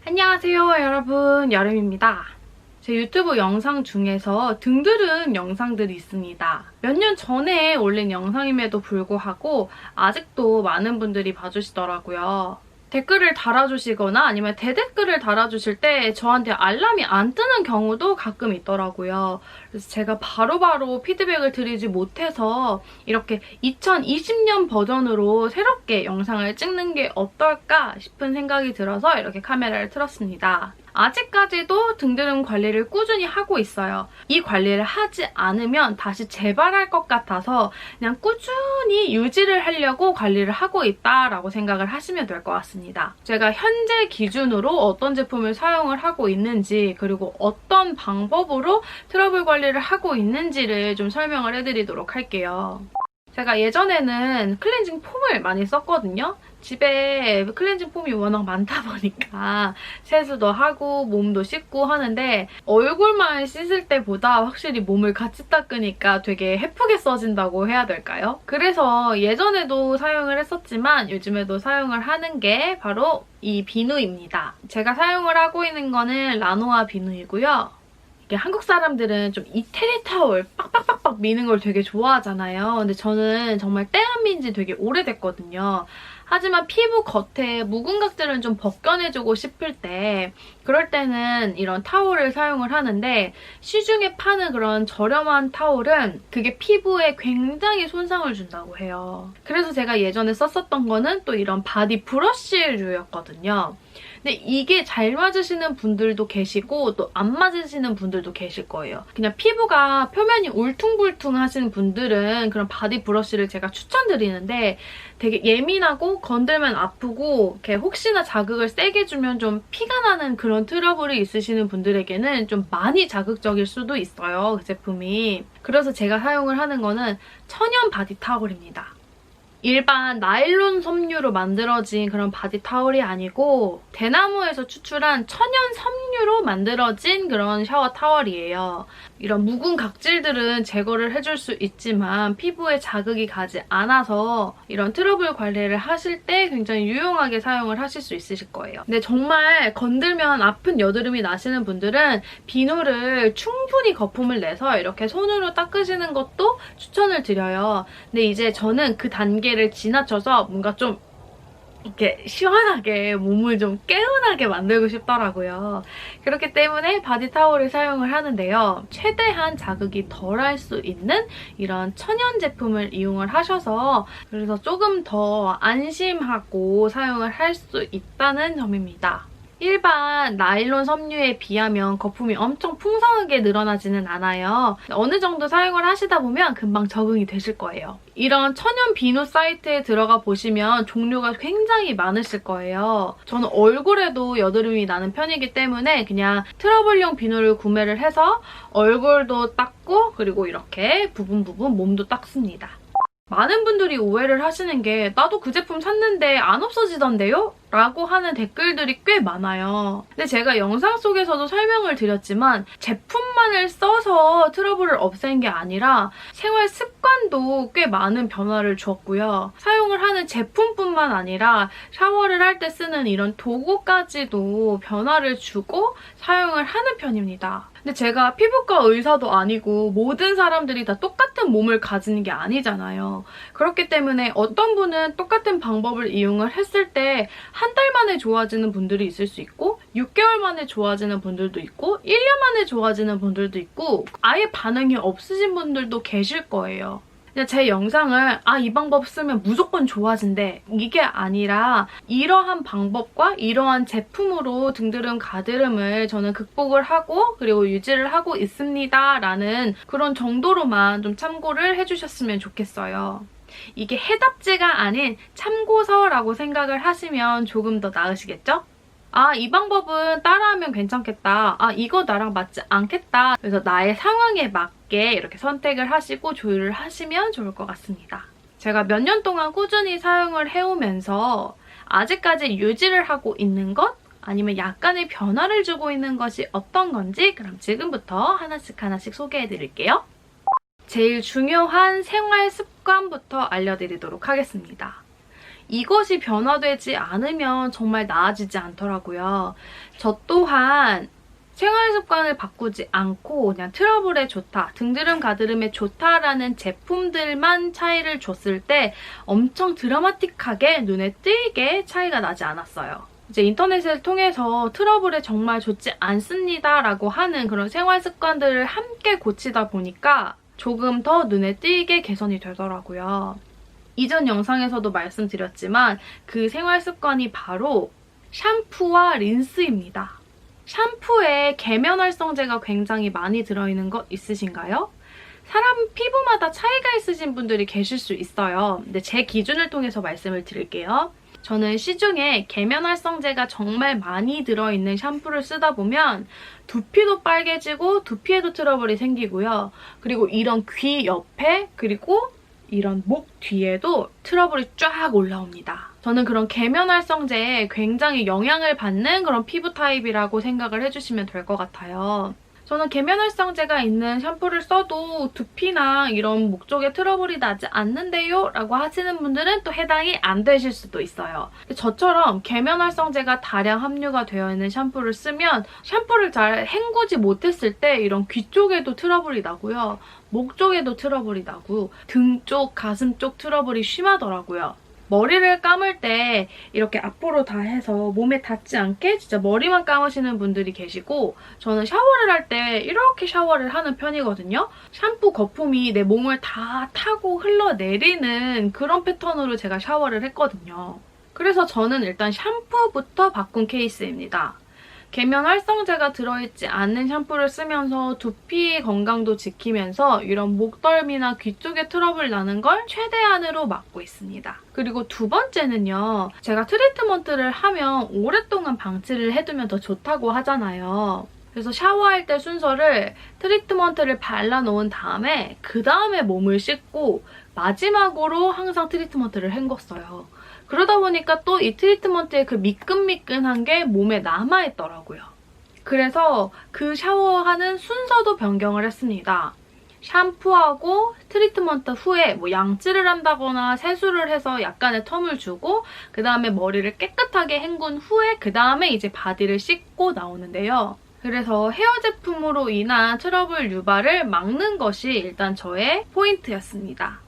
안녕하세요 여러분, 여름입니다. 제 유튜브 영상 중에서 등드름 영상들이 있습니다. 몇 년 전에 올린 영상임에도 불구하고 아직도 많은 분들이 봐주시더라고요. 댓글을 달아주시거나 아니면 대댓글을 달아주실 때 저한테 알람이 안 뜨는 경우도 가끔 있더라고요. 그래서 제가 바로바로 피드백을 드리지 못해서 이렇게 2020년 버전으로 새롭게 영상을 찍는 게 어떨까 싶은 생각이 들어서 이렇게 카메라를 틀었습니다. 아직까지도 등드름 관리를 꾸준히 하고 있어요. 이 관리를 하지 않으면 다시 재발할 것 같아서 그냥 꾸준히 유지를 하려고 관리를 하고 있다라고 생각을 하시면 될 것 같습니다. 제가 현재 기준으로 어떤 제품을 사용을 하고 있는지 그리고 어떤 방법으로 트러블 관리를 하고 있는지를 좀 설명을 해드리도록 할게요. 제가 예전에는 클렌징 폼을 많이 썼거든요. 집에 클렌징 폼이 워낙 많다 보니까 세수도 하고 몸도 씻고 하는데 얼굴만 씻을 때보다 확실히 몸을 같이 닦으니까 되게 해프게 써진다고 해야 될까요? 그래서 예전에도 사용을 했었지만 요즘에도 사용을 하는 게 바로 이 비누입니다. 제가 사용을 하고 있는 거는 라노아 비누이고요. 이게 한국 사람들은 좀 이태리 타월 빡빡빡빡 미는 걸 되게 좋아하잖아요. 근데 저는 정말 때 안 민 지 되게 오래됐거든요. 하지만 피부 겉에 묵은 각질은 좀 벗겨내주고 싶을 때 그럴 때는 이런 타올을 사용을 하는데 시중에 파는 그런 저렴한 타올은 그게 피부에 굉장히 손상을 준다고 해요. 그래서 제가 예전에 썼었던 거는 또 이런 바디 브러쉬류였거든요. 근데 이게 잘 맞으시는 분들도 계시고 또 안 맞으시는 분들도 계실 거예요. 그냥 피부가 표면이 울퉁불퉁 하시는 분들은 그런 바디 브러쉬를 제가 추천드리는데 되게 예민하고 건들면 아프고 이렇게 혹시나 자극을 세게 주면 좀 피가 나는 그런 트러블이 있으시는 분들에게는 좀 많이 자극적일 수도 있어요, 그 제품이. 그래서 제가 사용을 하는 거는 천연 바디 타올입니다. 일반 나일론 섬유로 만들어진 그런 바디 타올이 아니고 대나무에서 추출한 천연 섬유로 만들어진 그런 샤워 타월이에요. 이런 묵은 각질들은 제거를 해줄 수 있지만 피부에 자극이 가지 않아서 이런 트러블 관리를 하실 때 굉장히 유용하게 사용을 하실 수 있으실 거예요. 근데 정말 건들면 아픈 여드름이 나시는 분들은 비누를 충분히 거품을 내서 이렇게 손으로 닦으시는 것도 추천을 드려요. 근데 이제 저는 그 단계를 지나쳐서 뭔가 좀 이렇게 시원하게 몸을 좀 개운하게 만들고 싶더라고요. 그렇기 때문에 바디 타올을 사용을 하는데요. 최대한 자극이 덜할 수 있는 이런 천연 제품을 이용을 하셔서 그래서 조금 더 안심하고 사용을 할 수 있다는 점입니다. 일반 나일론 섬유에 비하면 거품이 엄청 풍성하게 늘어나지는 않아요. 어느 정도 사용을 하시다 보면 금방 적응이 되실 거예요. 이런 천연 비누 사이트에 들어가 보시면 종류가 굉장히 많으실 거예요. 저는 얼굴에도 여드름이 나는 편이기 때문에 그냥 트러블용 비누를 구매를 해서 얼굴도 닦고 그리고 이렇게 부분 몸도 닦습니다. 많은 분들이 오해를 하시는 게 나도 그 제품 샀는데 안 없어지던데요? 라고 하는 댓글들이 꽤 많아요. 근데 제가 영상 속에서도 설명을 드렸지만 제품만을 써서 트러블을 없앤 게 아니라 생활 습관도 꽤 많은 변화를 주었고요. 사용을 하는 제품뿐만 아니라 샤워를 할 때 쓰는 이런 도구까지도 변화를 주고 사용을 하는 편입니다. 근데 제가 피부과 의사도 아니고 모든 사람들이 다 똑같은 몸을 가지는 게 아니잖아요. 그렇기 때문에 어떤 분은 똑같은 방법을 이용을 했을 때 한 달 만에 좋아지는 분들이 있을 수 있고 6개월 만에 좋아지는 분들도 있고 1년 만에 좋아지는 분들도 있고 아예 반응이 없으신 분들도 계실 거예요. 그냥 제 영상을 이 방법 쓰면 무조건 좋아진대 이게 아니라 이러한 방법과 이러한 제품으로 등드름, 가드름을 저는 극복을 하고 그리고 유지를 하고 있습니다 라는 그런 정도로만 좀 참고를 해주셨으면 좋겠어요. 이게 해답지가 아닌 참고서라고 생각을 하시면 조금 더 나으시겠죠? 이 방법은 따라하면 괜찮겠다. 이거 나랑 맞지 않겠다. 그래서 나의 상황에 맞게 이렇게 선택을 하시고 조율을 하시면 좋을 것 같습니다. 제가 몇 년 동안 꾸준히 사용을 해오면서 아직까지 유지를 하고 있는 것? 아니면 약간의 변화를 주고 있는 것이 어떤 건지 그럼 지금부터 하나씩 소개해드릴게요. 제일 중요한 생활 습관부터 알려드리도록 하겠습니다. 이것이 변화되지 않으면 정말 나아지지 않더라고요. 저 또한 생활 습관을 바꾸지 않고 그냥 트러블에 좋다, 등드름 가드름에 좋다라는 제품들만 차이를 줬을 때 엄청 드라마틱하게 눈에 띄게 차이가 나지 않았어요. 이제 인터넷을 통해서 트러블에 정말 좋지 않습니다라고 하는 그런 생활 습관들을 함께 고치다 보니까 조금 더 눈에 띄게 개선이 되더라고요. 이전 영상에서도 말씀드렸지만 그 생활 습관이 바로 샴푸와 린스입니다. 샴푸에 계면활성제가 굉장히 많이 들어있는 거 있으신가요? 사람 피부마다 차이가 있으신 분들이 계실 수 있어요. 근데 제 기준을 통해서 말씀을 드릴게요. 저는 시중에 계면활성제가 정말 많이 들어있는 샴푸를 쓰다 보면 두피도 빨개지고 두피에도 트러블이 생기고요. 그리고 이런 귀 옆에 그리고 이런 목 뒤에도 트러블이 쫙 올라옵니다. 저는 그런 계면활성제에 굉장히 영향을 받는 그런 피부 타입이라고 생각을 해주시면 될 것 같아요. 저는 계면활성제가 있는 샴푸를 써도 두피나 이런 목 쪽에 트러블이 나지 않는데요? 라고 하시는 분들은 또 해당이 안 되실 수도 있어요. 저처럼 계면활성제가 다량 함유가 되어 있는 샴푸를 쓰면 샴푸를 잘 헹구지 못했을 때 이런 귀 쪽에도 트러블이 나고요. 목 쪽에도 트러블이 나고 등 쪽, 가슴 쪽 트러블이 심하더라고요. 머리를 감을 때 이렇게 앞으로 다 해서 몸에 닿지 않게 진짜 머리만 감으시는 분들이 계시고 저는 샤워를 할 때 이렇게 샤워를 하는 편이거든요. 샴푸 거품이 내 몸을 다 타고 흘러내리는 그런 패턴으로 제가 샤워를 했거든요. 그래서 저는 일단 샴푸부터 바꾼 케이스입니다. 계면활성제가 들어있지 않는 샴푸를 쓰면서 두피 건강도 지키면서 이런 목덜미나 귀 쪽에 트러블 나는 걸 최대한으로 막고 있습니다. 그리고 두 번째는요. 제가 트리트먼트를 하면 오랫동안 방치를 해두면 더 좋다고 하잖아요. 그래서 샤워할 때 순서를 트리트먼트를 발라놓은 다음에 그 다음에 몸을 씻고 마지막으로 항상 트리트먼트를 헹궜어요. 그러다 보니까 또 이 트리트먼트의 그 미끈미끈한 게 몸에 남아있더라고요. 그래서 그 샤워하는 순서도 변경을 했습니다. 샴푸하고 트리트먼트 후에 뭐 양치를 한다거나 세수를 해서 약간의 텀을 주고 그 다음에 머리를 깨끗하게 헹군 후에 그 다음에 이제 바디를 씻고 나오는데요. 그래서 헤어 제품으로 인한 트러블 유발을 막는 것이 일단 저의 포인트였습니다.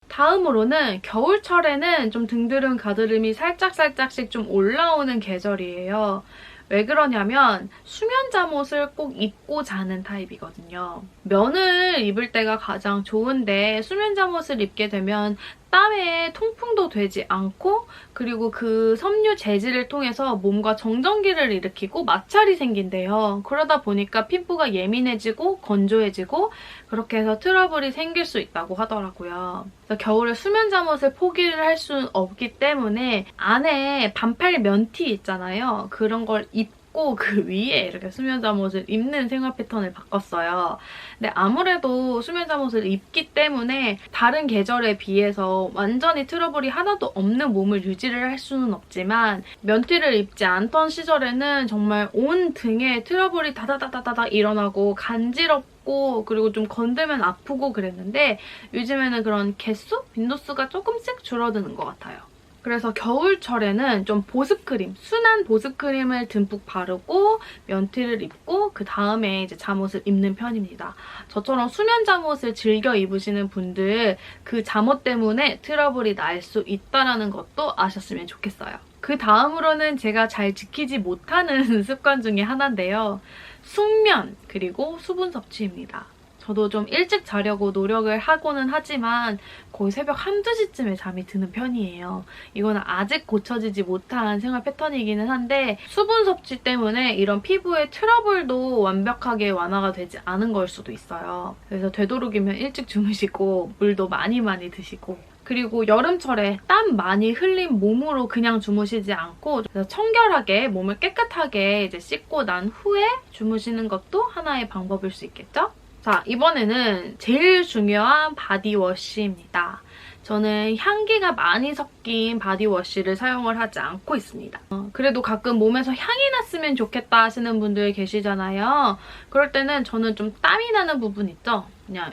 다음으로는 겨울철에는 좀 등드름, 가드름이 살짝씩 좀 올라오는 계절이에요. 왜 그러냐면 수면 잠옷을 꼭 입고 자는 타입이거든요. 면을 입을 때가 가장 좋은데 수면 잠옷을 입게 되면 땀에 통풍도 되지 않고 그리고 그 섬유 재질을 통해서 몸과 정전기를 일으키고 마찰이 생긴대요. 그러다 보니까 피부가 예민해지고 건조해지고 그렇게 해서 트러블이 생길 수 있다고 하더라고요. 그래서 겨울에 수면 잠옷을 포기를 할 수는 없기 때문에 안에 반팔 면티 있잖아요. 그런 걸 입고 그 위에 이렇게 수면 잠옷을 입는 생활 패턴을 바꿨어요. 근데 아무래도 수면 잠옷을 입기 때문에 다른 계절에 비해서 완전히 트러블이 하나도 없는 몸을 유지를 할 수는 없지만 면티를 입지 않던 시절에는 정말 온 등에 트러블이 다다다다다 일어나고 간지럽고 그리고 좀 건들면 아프고 그랬는데 요즘에는 그런 개수? 빈도수가 조금씩 줄어드는 것 같아요. 그래서 겨울철에는 좀 보습크림, 순한 보습크림을 듬뿍 바르고 면티를 입고 그 다음에 이제 잠옷을 입는 편입니다. 저처럼 수면 잠옷을 즐겨 입으시는 분들 그 잠옷 때문에 트러블이 날 수 있다는 것도 아셨으면 좋겠어요. 그 다음으로는 제가 잘 지키지 못하는 습관 중에 하나인데요. 숙면 그리고 수분 섭취입니다. 저도 좀 일찍 자려고 노력을 하고는 하지만 거의 새벽 1~2시쯤에 잠이 드는 편이에요. 이거는 아직 고쳐지지 못한 생활 패턴이기는 한데 수분 섭취 때문에 이런 피부의 트러블도 완벽하게 완화가 되지 않은 걸 수도 있어요. 그래서 되도록이면 일찍 주무시고 물도 많이 드시고 그리고 여름철에 땀 많이 흘린 몸으로 그냥 주무시지 않고 청결하게 몸을 깨끗하게 이제 씻고 난 후에 주무시는 것도 하나의 방법일 수 있겠죠? 자, 이번에는 제일 중요한 바디워시입니다. 저는 향기가 많이 섞인 바디워시를 사용을 하지 않고 있습니다. 그래도 가끔 몸에서 향이 났으면 좋겠다 하시는 분들 계시잖아요. 그럴 때는 저는 좀 땀이 나는 부분 있죠? 그냥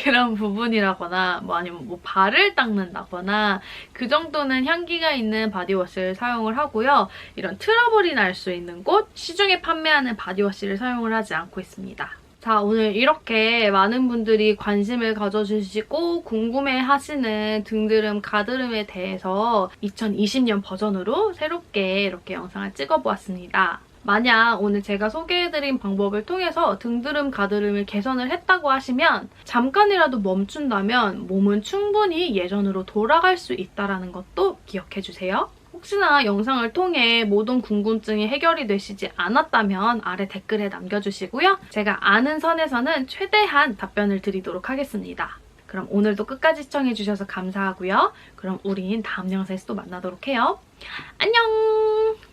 이런 부분이라거나 뭐 아니면 뭐 발을 닦는다거나 그 정도는 향기가 있는 바디워시를 사용을 하고요. 이런 트러블이 날 수 있는 곳, 시중에 판매하는 바디워시를 사용을 하지 않고 있습니다. 자, 오늘 이렇게 많은 분들이 관심을 가져주시고 궁금해하시는 등드름, 가드름에 대해서 2020년 버전으로 새롭게 이렇게 영상을 찍어보았습니다. 만약 오늘 제가 소개해드린 방법을 통해서 등드름, 가드름을 개선을 했다고 하시면 잠깐이라도 멈춘다면 몸은 충분히 예전으로 돌아갈 수 있다는 것도 기억해주세요. 혹시나 영상을 통해 모든 궁금증이 해결이 되시지 않았다면 아래 댓글에 남겨주시고요. 제가 아는 선에서는 최대한 답변을 드리도록 하겠습니다. 그럼 오늘도 끝까지 시청해주셔서 감사하고요. 그럼 우린 다음 영상에서 또 만나도록 해요. 안녕!